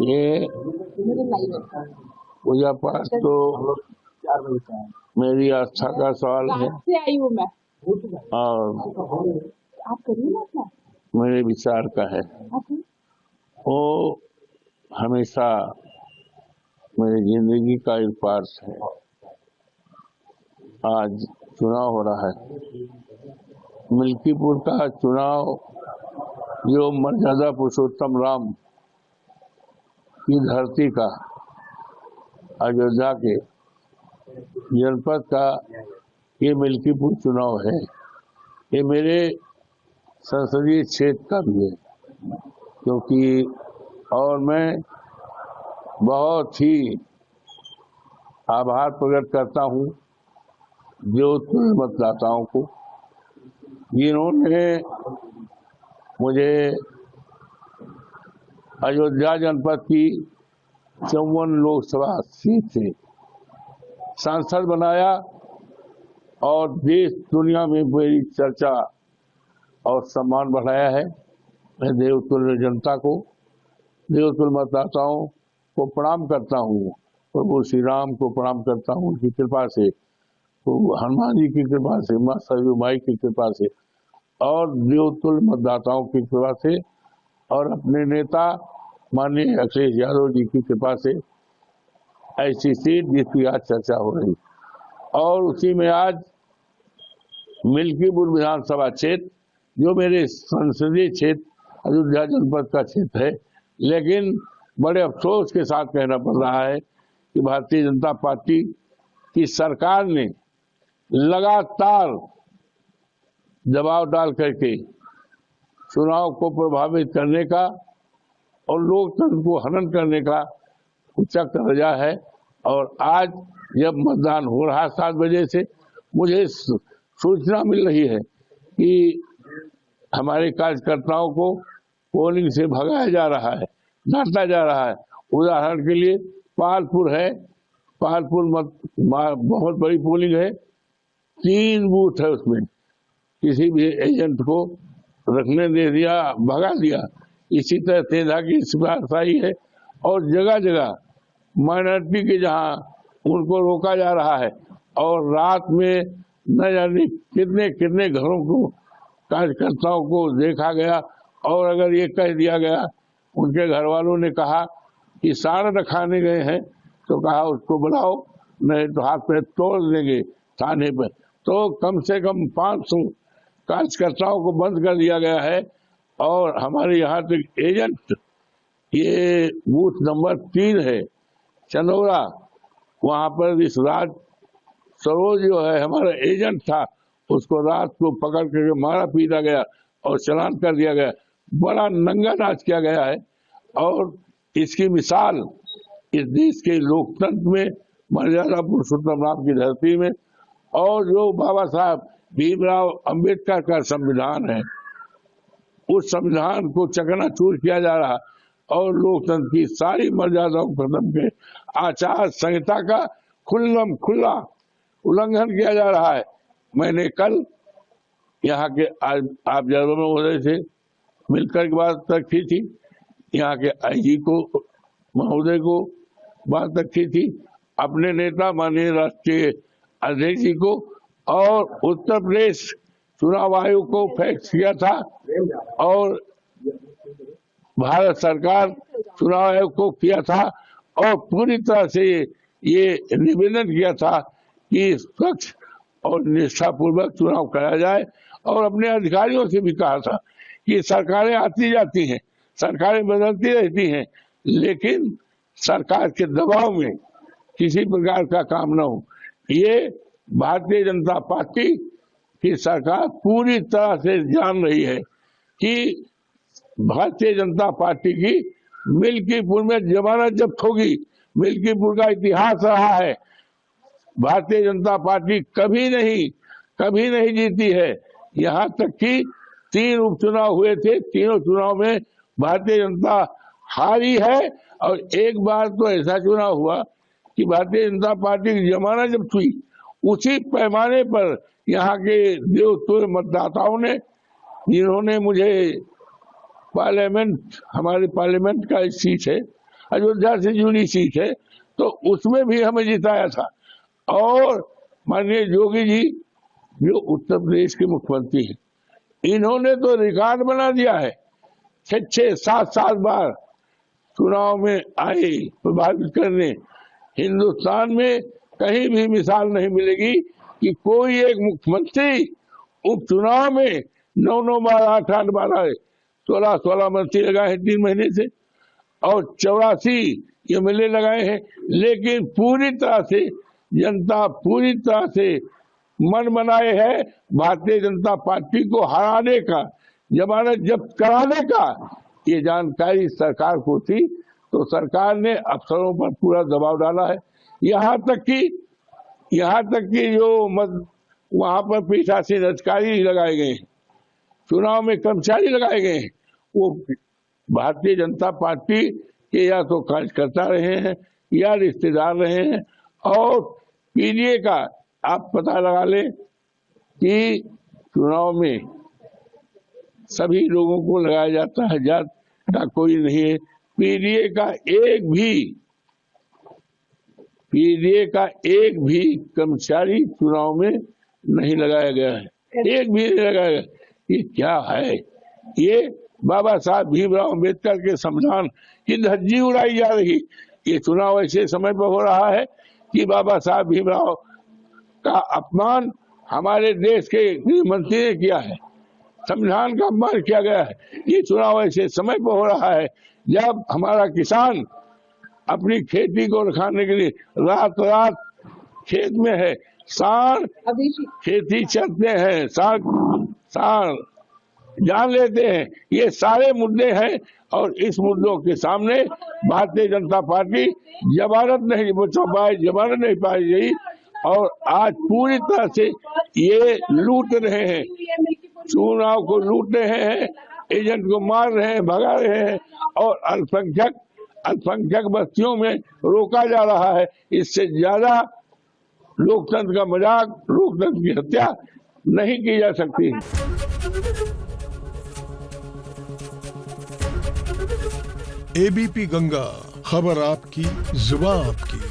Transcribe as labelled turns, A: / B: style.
A: ये पूजा पाठ तो मेरी आस्था का सवाल है
B: से आई हूँ मैं।
A: और
B: आप करिए ना अपना।
A: मेरे विचार का है। वो हमेशा मेरी जिंदगी का एक पार्ट है। आज चुनाव हो रहा है, मिल्कीपुर का चुनाव जो मर्यादा पुरुषोत्तम राम की धरती का, अयोध्या के जनपद का ये मिल्कीपुर चुनाव है। ये मेरे संसदीय क्षेत्र का भी है, क्योंकि और मैं बहुत ही आभार प्रकट करता हूँ जोधपुर मतदाताओं को, जिन्होंने मुझे अयोध्या जनपद की 54 लोकसभा सीट से सांसद बनाया और देश दुनिया में मेरी चर्चा और सम्मान बढ़ाया है। मैं देवतुल्य जनता को, देवतुल्य मतदाताओं को प्रणाम करता हूँ। प्रभु श्री राम को प्रणाम करता हूँ, उनकी कृपा से, हनुमान जी की कृपा से, माँ सरयू माई की कृपा से और देवतुल्य मतदाताओं की कृपा से और अपने नेता माननीय अखिलेश यादव जी की कृपा से ऐसी सीट जिसकी आज चर्चा हो रही। और उसी में आज मिल्कीपुर विधानसभा क्षेत्र जो मेरे संसदीय क्षेत्र अयोध्या जनपद का क्षेत्र है, लेकिन बड़े अफसोस के साथ कहना पड़ रहा है कि भारतीय जनता पार्टी की सरकार ने लगातार दबाव डाल करके चुनाव को प्रभावित करने का और लोकतंत्र को हनन करने का उच्चक रजा है। और आज जब मतदान हो रहा 7 बजे से मुझे सूचना मिल रही है कि हमारे कार्यकर्ताओं को पोलिंग से भगाया जा रहा है, डांटा जा रहा है। उदाहरण के लिए पालपुर है, पालपुर बहुत बड़ी पोलिंग है, 3 बूथ है, उसमें किसी भी एजेंट को रखने दे दिया, भगा दिया। इसी तरह तेजा की सिपाही है और जगह जगह माइनॉरिटी के जहां उनको रोका जा रहा है और रात में न जाने कितने कितने घरों को, कार्यकर्ताओं को देखा गया। और अगर ये कह दिया गया, उनके घर वालों ने कहा कि साड़ खाने गए हैं, तो कहा उसको बुलाओ, नहीं तो हाथ पे तोड़ देंगे थाने पर। तो कम से कम 500 कार्यकर्ताओं को बंद कर दिया गया है। और हमारे यहाँ तक एजेंट, ये बूथ नंबर 3 है चंदौरा, वहां पर इस रात सरोज जो है हमारा एजेंट था, उसको रात को पकड़ करके मारा पीटा गया और चालान कर दिया गया। बड़ा नंगा नाच किया गया है। और इसकी मिसाल इस देश के लोकतंत्र में, मर्यादा पुरुषोत्तम राम की धरती में, और जो बाबा साहब भीमराव अंबेडकर का संविधान है, उस संविधान को चकनाचूर किया जा रहा और लोकतंत्र की सारी मर्यादाओं को खत्म के आचार संहिता का खुला उल्लंघन किया जा रहा है। मैंने कल यहाँ के ऑब्जर्वर महोदय से मिलकर के बात रखी थी, यहाँ के आईजी को महोदय को बात रखी थी, अपने नेता माननीय राष्ट्रीय अध्यक्ष जी को, और उत्तर प्रदेश चुनाव आयोग को फैक्स किया था और भारत सरकार चुनाव आयोग को किया था और पूरी तरह से ये निवेदन किया था कि स्वच्छ और निष्ठापूर्वक चुनाव कराया जाए। और अपने अधिकारियों से भी कहा था कि सरकारें आती जाती हैं, सरकारें बदलती रहती हैं, लेकिन सरकार के दबाव में किसी प्रकार का काम न हो। ये भारतीय जनता पार्टी की सरकार पूरी तरह से जान रही है कि भारतीय जनता पार्टी की मिल्कीपुर में जमानत जब्त होगी। मिल्कीपुर का इतिहास रहा है, भारतीय जनता पार्टी कभी नहीं जीती है। यहाँ तक कि 3 उपचुनाव हुए थे, तीनों चुनाव में भारतीय जनता हारी है। और एक बार तो ऐसा चुनाव हुआ कि भारतीय जनता पार्टी की जमानत जब्त हुई। उसी पैमाने पर यहाँ के देवतुल्य मतदाताओं ने, जिन्होंने मुझे पार्लियामेंट, हमारे पार्लियामेंट का सीट है, अयोध्या से जुड़ी सीट है, तो उसमें भी हमें जिताया था। और माननीय योगी जी जो उत्तर प्रदेश के मुख्यमंत्री हैं, इन्होंने तो रिकॉर्ड बना दिया है। 6-7 बार चुनाव में आए प्रभावित करने। हिंदुस्तान में कहीं भी मिसाल नहीं मिलेगी कि कोई एक मुख्यमंत्री उपचुनाव में 9 बार 8 बार आए। 16 मंत्री लगाए हैं 3 महीने से और 84 एमएलए लगाए हैं। लेकिन पूरी तरह से जनता पूरी तरह से मन बनाए है भारतीय जनता पार्टी को हराने का, जमानत जब्त कराने का। ये जानकारी सरकार को थी, तो सरकार ने अफसरों पर पूरा दबाव डाला है। यहाँ तक कि जो वहां पर पीठासीन अधिकारी लगाए गए हैं, चुनाव में कर्मचारी लगाए गए हैं, वो भारतीय जनता पार्टी के या तो कार्यकर्ता रहे हैं या रिश्तेदार रहे हैं। और पीडीए का आप पता लगा लें कि चुनाव में सभी लोगों को लगाया जाता है, जात का कोई नहीं है। पीडीए का एक भी कर्मचारी चुनाव में नहीं लगाया गया है, एक भी नहीं लगाया गया। ये क्या है? ये बाबा साहब भीमराव अम्बेडकर के संविधान की धज्जी उड़ाई जा रही। ये चुनाव ऐसे समय पर हो रहा है कि बाबा साहब भीमराव का अपमान हमारे देश के गृह मंत्री ने किया है, संविधान का अपमान किया गया है। ये चुनाव ऐसे समय पर हो रहा है जब हमारा किसान अपनी खेती को रखाने के लिए रात रात खेत में है, सांड खेती चलते हैं, सांड जान लेते हैं। ये सारे मुद्दे हैं और इस मुद्दों के सामने भारतीय जनता पार्टी जमानत नहीं पाई गई। और आज पूरी तरह से ये लूट रहे हैं, चुनाव को लूट रहे हैं, एजेंट को मार रहे हैं, भगा रहे हैं और अल्पसंख्यक बस्तियों में रोका जा रहा है। इससे ज्यादा लोकतंत्र का मजाक, लोकतंत्र की हत्या नहीं की जा सकती।
C: एबीपी गंगा, खबर आपकी, जुबान आपकी।